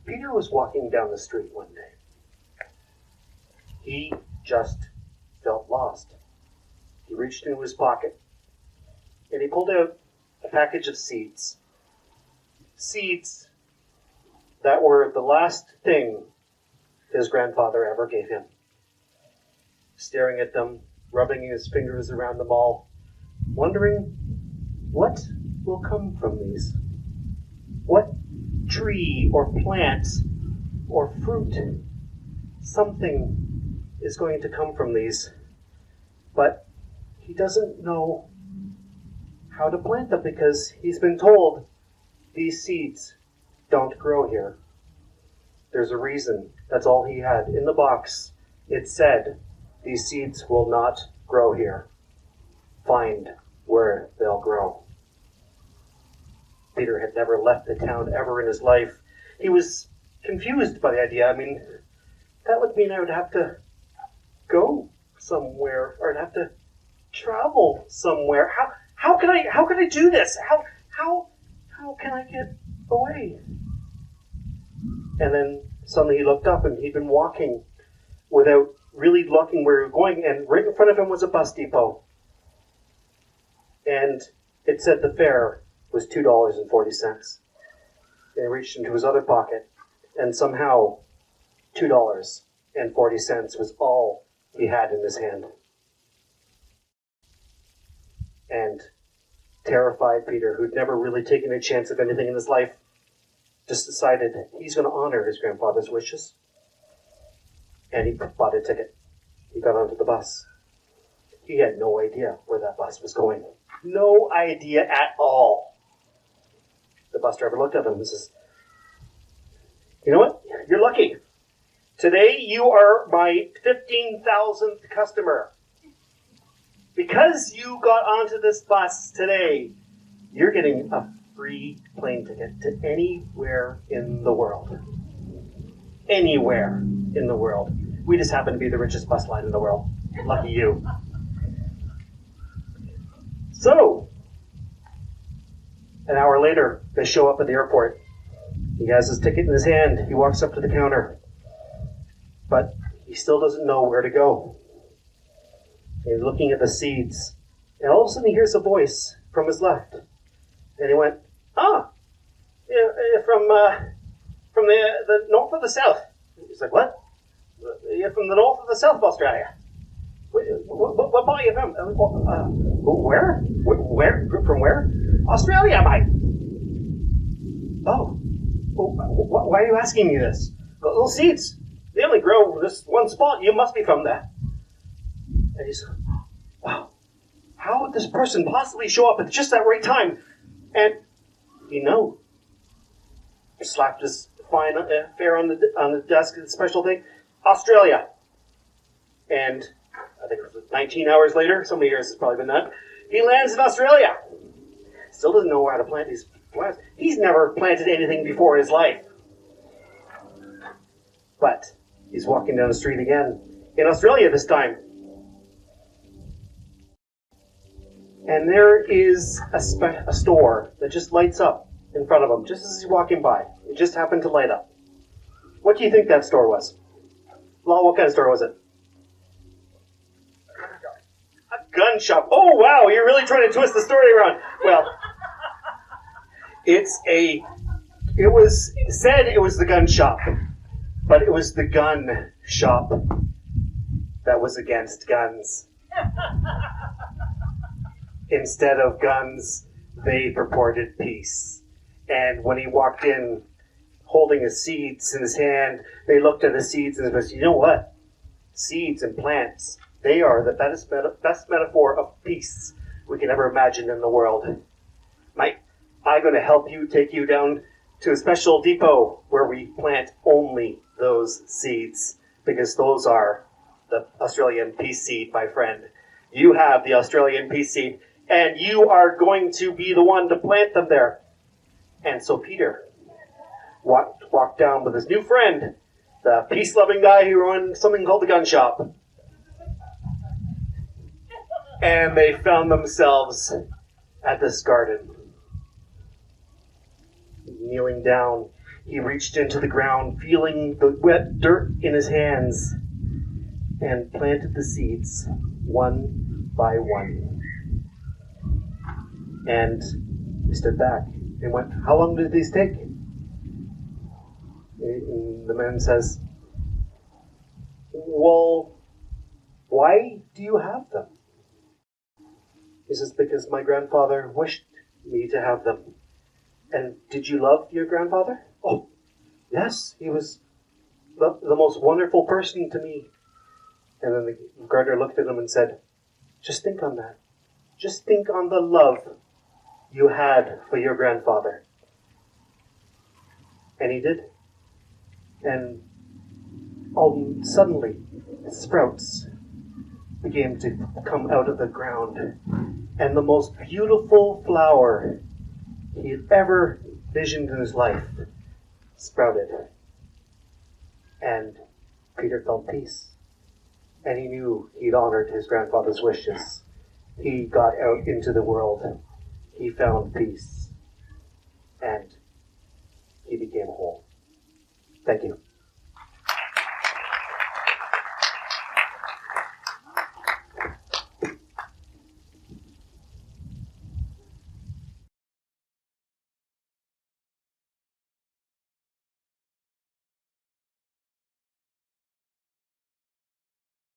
Peter was walking down the street one day. He just felt lost. He reached into his pocket and he pulled out a package of seeds. Seeds that were the last thing his grandfather ever gave him. Staring at them, rubbing his fingers around them all, wondering what will come from these. What tree or plant or fruit, something is going to come from these. But he doesn't know how to plant them because he's been told these seeds don't grow here. There's a reason. That's all he had. In the box, it said, these seeds will not grow here. Find where they'll grow. Peter had never left the town ever in his life. He was confused by the idea. I mean, that would mean I would have to go somewhere, or I'd have to travel somewhere. How can I do this? How can I get away? And then suddenly he looked up and he'd been walking without really looking where he was going, and right in front of him was a bus depot. And it said the fare was $2.40. And he reached into his other pocket, and somehow $2.40 was all he had in his hand. And terrified Peter, who'd never really taken a chance of anything in his life, just decided he's going to honor his grandfather's wishes. And he bought a ticket. He got onto the bus. He had no idea where that bus was going. No idea at all. The bus driver looked at him and says, you know what? You're lucky. Today you are my 15,000th customer. Because you got onto this bus today, you're getting a free plane ticket to anywhere in the world. Anywhere in the world. We just happen to be the richest bus line in the world. Lucky you. So, an hour later, they show up at the airport. He has his ticket in his hand. He walks up to the counter. But he still doesn't know where to go. He's looking at the seeds. And all of a sudden he hears a voice from his left. And he went, from the north or the south. He's like, what? You're from the north or the south of Australia? What part are you from? Where? Where? From where? Australia, mate. Oh. Why are you asking me this? Little seeds. They only grow this one spot. You must be from there. And he said, wow. How would this person possibly show up at just that right time? And he knew. He slapped his fine fare on the desk, the special thing. Australia. And I think it was 19 hours later, so many years it's probably been that, he lands in Australia. Still doesn't know how to plant these plants. He's never planted anything before in his life. But he's walking down the street again, in Australia this time. And there is a store that just lights up in front of him, just as he's walking by. It just happened to light up. What do you think that store was? Well, what kind of store was it? A gun shop. Oh, wow, you're really trying to twist the story around. Well, it said it was the gun shop, but it was the gun shop that was against guns. Instead of guns, they purported peace. And when he walked in, holding his seeds in his hand, they looked at the seeds and said, you know what? Seeds and plants, they are the best metaphor of peace we can ever imagine in the world. Mike, I'm going to help you, take you down to a special depot where we plant only those seeds, because those are the Australian peace seed, my friend. You have the Australian peace seed, and you are going to be the one to plant them there. And so Peter walked down with his new friend, the peace-loving guy who ran something called the gun shop. And they found themselves at this garden. Kneeling down, he reached into the ground, feeling the wet dirt in his hands, and planted the seeds one by one. And he stood back and went, "How long did these take?" And the man says, "Well, why do you have them?" He says, "Because my grandfather wished me to have them." "And did you love your grandfather?" "Oh, yes, he was the most wonderful person to me." And then the gardener looked at him and said, "Just think on that. Just think on the love you had for your grandfather." And he did. And suddenly, sprouts began to come out of the ground. And the most beautiful flower he had ever visioned in his life sprouted. And Peter felt peace. And he knew he'd honored his grandfather's wishes. He got out into the world. He found peace. And he became whole. Thank you.